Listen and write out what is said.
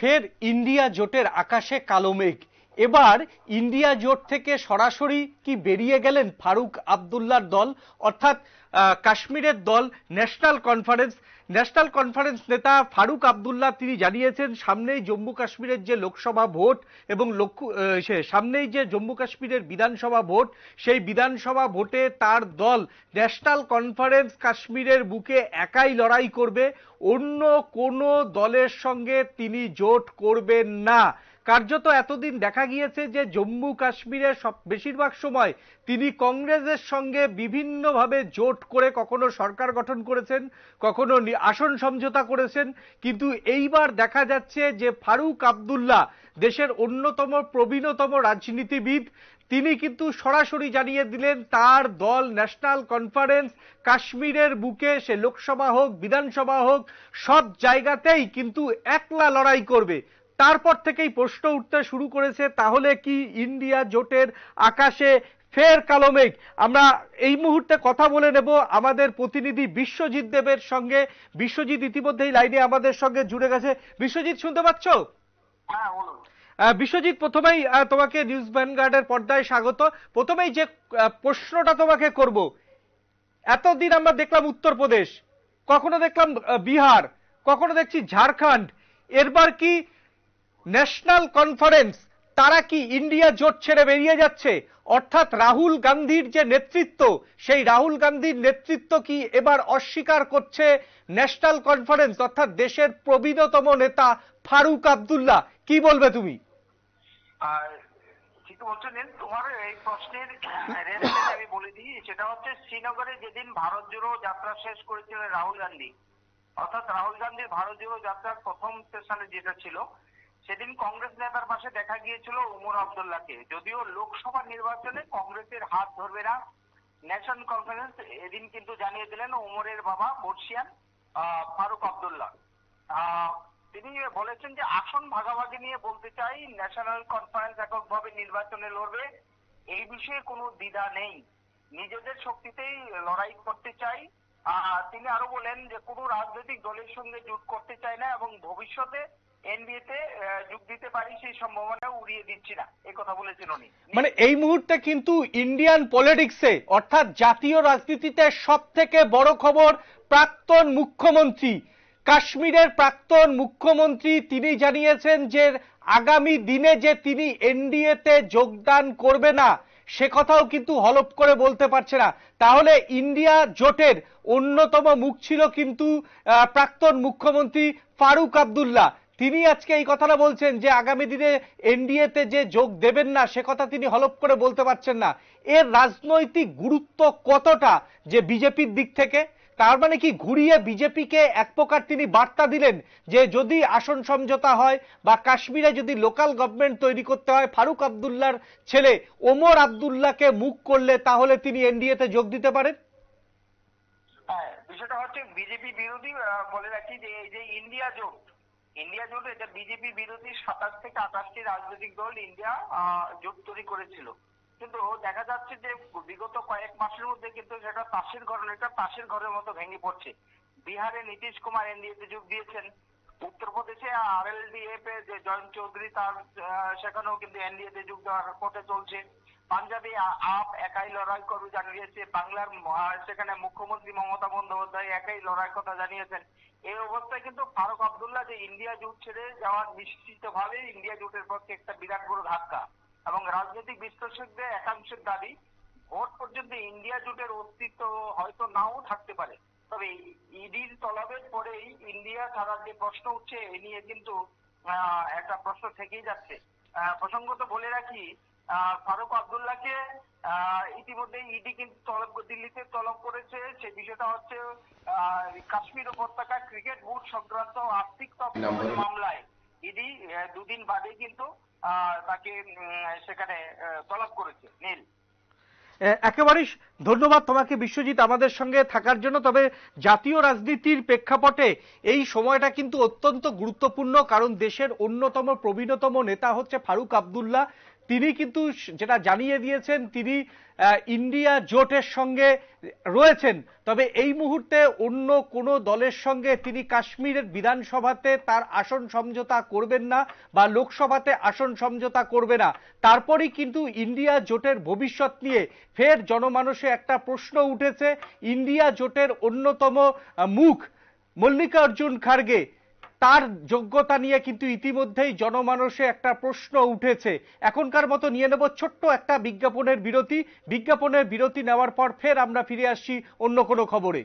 ফের ইন্ডিয়া জোটের আকাশে কালো মেঘ। এবার ইন্ডিয়া জোট থেকে সরাসরি কি বেরিয়ে গেলেন ফারুক আব্দুল্লাহর দল, অর্থাৎ কাশ্মীরের দল ন্যাশনাল কনফারেন্স নেতা ফারুক আব্দুল্লাহ তিনি জানিয়েছেন সামনেই জম্মু কাশ্মীরের যে লোকসভা ভোট এবং সামনেই যে জম্মু কাশ্মীরের বিধানসভা ভোট, সেই বিধানসভা ভোটে তার দল ন্যাশনাল কনফারেন্স কাশ্মীরের বুকে একাই লড়াই করবে, অন্য কোনো দলের সঙ্গে তিনি জোট করবেন না। কার্যত এতদিন দেখা গিয়েছে যে জম্মু কাশ্মীরের বেশিরভাগ সময় তিনি কংগ্রেসের সঙ্গে বিভিন্নভাবে জোট করে কখনো সরকার গঠন করেছেন, কখনো আসন সমঝোতা করেছেন, কিন্তু এইবার দেখা যাচ্ছে যে ফারুক আব্দুল্লাহ দেশের অন্যতম প্রবীণতম রাজনীতিবিদ, তিনি কিন্তু সরাসরি জানিয়ে দিলেন তার দল ন্যাশনাল কনফারেন্স কাশ্মীরের বুকে সে লোকসভা হোক বিধানসভা হোক সব জায়গাতেই কিন্তু একলা লড়াই করবে। তারপর থেকেই প্রশ্ন উঠতে শুরু করেছে, তাহলে কি ইন্ডিয়া জোটের আকাশে ফের কালো মেঘ? আমরা এই মুহূর্তে কথা বলে নেব আমাদের প্রতিনিধি বিশ্বজিৎ দেবের সঙ্গে। বিশ্বজিৎ ইতিমধ্যেই লাইনে আমাদের সঙ্গে জুড়ে গেছে। বিশ্বজিৎ, শুনতে পাচ্ছ? হ্যাঁ, বলুন। বিশ্বজিৎ, প্রথমেই তোমাকে নিউজ ভ্যানগার্ডের পর্দায় স্বাগত। প্রথমেই যে প্রশ্নটা তোমাকে করব, এতদিন আমরা দেখলাম উত্তরপ্রদেশ, কখনো দেখলাম বিহার, কখনো দেখছি ঝাড়খণ্ড, এরবার কি ন্যাশনাল কনফারেন্স তারা কি ইন্ডিয়া জোট ছেড়ে বেরিয়ে যাচ্ছে? অর্থাৎ রাহুল গান্ধীর যে নেতৃত্ব, সেই রাহুল গান্ধীর নেতৃত্ব কি এবার অস্বীকার করছে ন্যাশনাল কনফারেন্স, অর্থাৎ দেশের প্রবীণতম নেতা ফারুক আব্দুল্লাহ? কি বলবে তুমি? ঠিক বলছেন। তোমার এই প্রশ্নের আমি বলে দিই, সেটা হচ্ছে শ্রীনগরে যেদিন ভারত জোড়ো যাত্রা শেষ করেছিলেন রাহুল গান্ধী, অর্থাৎ রাহুল গান্ধীর ভারত জোড়ো যাত্রার প্রথম সেশনে যেটা ছিল, সেদিন কংগ্রেস নেতার পাশে দেখা গিয়েছিল ওমর আব্দুল্লাহকে। যদিও লোকসভা নির্বাচনে কংগ্রেসের হাত ধরবে না ন্যাশনাল কনফারেন্স, এদিন কিন্তু জানিয়ে দিলেন ওমরের বাবা বর্ষিয়ান ফারুক আব্দুল্লাহ। তিনি বলেছেন যে আসন ভাগাভাগি নিয়ে বলতে চাই, ন্যাশনাল কনফারেন্স এককভাবে নির্বাচনে লড়বে, এই বিষয়ে কোনো দ্বিধা নেই, নিজেদের শক্তিতেই লড়াই করতে চাই। তিনি আরো বলেন যে কোনো রাজনৈতিক দলের সঙ্গে জোট করতে চায় না এবং ভবিষ্যতে এনডিএতে যোগ দিতে পারি সেই সম্ভাবনা উড়িয়ে দিচ্ছি না, এই কথা বলেছেন উনি। মানে এই মুহূর্তে কিন্তু ইন্ডিয়ান পলিটিক্সে অর্থাৎ জাতীয় রাজনীতিতে সব থেকে বড় খবর, প্রাক্তন মুখ্যমন্ত্রী, কাশ্মীরের প্রাক্তন মুখ্যমন্ত্রী তিনি জানিয়েছেন যে আগামী দিনে যে তিনি এনডিএতে যোগদান করবে না, সে কথাও কিন্তু হলফ করে বলতে পারছে না। তাহলে ইন্ডিয়া জোটের অন্যতম মুখ ছিল কিন্তু প্রাক্তন মুখ্যমন্ত্রী ফারুক আব্দুল্লাহ। তিনি আজকে এই কথাটা বলছেন যে আগামী দিনে এনডিএতে যে যোগ দেবেন না, সে কথা তিনি হলফ করে বলতে পারছেন না। এর রাজনৈতিক গুরুত্ব কতটা যে বিজেপির দিক থেকে? তার মানে কি ঘুরিয়ে বিজেপিকে এক প্রকার তিনি বার্তা দিলেন যে যদি আসন সমঝোতা হয় বা কাশ্মীরে যদি লোকাল গভর্নমেন্ট তৈরি করতে হয়, ফারুক আব্দুল্লাহর ছেলে ওমর আব্দুল্লাহকে মুখ করলে তাহলে তিনি এনডিএতে যোগ দিতে পারেন? হ্যাঁ, বিষয়টা হচ্ছে বিজেপি বিরোধী। বলে রাখি যে এই যে ইন্ডিয়া জোট এটা বিজেপি বিরোধী 27 থেকে 28টি রাজনৈতিক দল ইন্ডিয়া জোট তৈরি করেছিল, কিন্তু দেখা যাচ্ছে যে বিগত কয়েক মাসের মধ্যে কিন্তু সেটা তাসের ঘরের মতো ভেঙে পড়ছে। বিহারে নীতিশ কুমার এনডিএতে যোগ দিয়েছেন, উত্তরপ্রদেশে আরএলডিএফ এ যে জয়ন্ত চৌধুরী তার সেখানেও কিন্তু এনডিএতে যোগ দেওয়ার পথে চলছে। পাঞ্জাবে আপ একাই লড়াই করবে জানিয়েছে, বাংলার সেখানে মুখ্যমন্ত্রী মমতা বন্দ্যোপাধ্যায় একাই লড়াই কথা জানিয়েছেন। এই অবস্থায় কিন্তু ফারুক আব্দুল্লাহ যে ইন্ডিয়া জোট ছেড়ে যাওয়ার নিশ্চিতভাবে ইন্ডিয়া জোটের পক্ষে একটা বিরাট বড় ধাক্কা, এবং রাজনৈতিক বিশ্লেষকদের একাংশের দাবি ভোট পর্যন্ত ইন্ডিয়া জোটের অস্তিত্ব হয়তো নাও থাকতে পারে। তবে ইডির তলবের পরেই ইন্ডিয়া ছাড়ার যে প্রশ্ন উঠছে এ নিয়ে কিন্তু একটা প্রশ্ন থেকেই যাচ্ছে। প্রসঙ্গত বলে রাখি, ফারুক আব্দুল্লাহকে ইতিমধ্যে ইডি কিন্তু দিল্লিতে তলব করেছে। সেই বিষয়টা হচ্ছে কাশ্মীর উপত্যকা ক্রিকেট বোর্ড সংক্রান্ত আর্থিক তৎপরতা মামলায় ইডি দুদিন বাদে কিন্তু তাকে সেখানে তলব করেছে। নীল, একেবারেই ধন্যবাদ তোমাকে বিশ্বজিৎ আমাদের সঙ্গে থাকার জন্য। তবে জাতীয় রাজনীতির প্রেক্ষাপটে এই সময়টা কিন্তু অত্যন্ত গুরুত্বপূর্ণ, কারণ দেশের অন্যতম প্রবীণতম নেতা হচ্ছে ফারুক আব্দুল্লাহ। তিনি কিন্তু যেটা জানিয়ে দিয়েছেন তিনি ইন্ডিয়া জোটের সঙ্গে রয়েছেন, তবে এই মুহূর্তে অন্য কোনো দলের সঙ্গে তিনি কাশ্মীরের বিধানসভাতে তার আসন সমঝোতা করবেন না বা লোকসভাতে আসন সমঝোতা করবে না। তারপরেই কিন্তু ইন্ডিয়া জোটের ভবিষ্যৎ নিয়ে ফের জনমানসে একটা প্রশ্ন উঠেছে। ইন্ডিয়া জোটের অন্যতম মুখ মল্লিকার্জুন খার্গে, তার যোগ্যতা নিয়ে কিন্তু ইতিমধ্যেই জনমানসে একটা প্রশ্ন উঠেছে। এখনকার মতো নিয়ে নেব ছোট্ট একটা বিজ্ঞাপনের বিরতি। বিজ্ঞাপনের বিরতি নেওয়ার পর ফের আমরা ফিরে আসছি অন্য কোনো খবরে।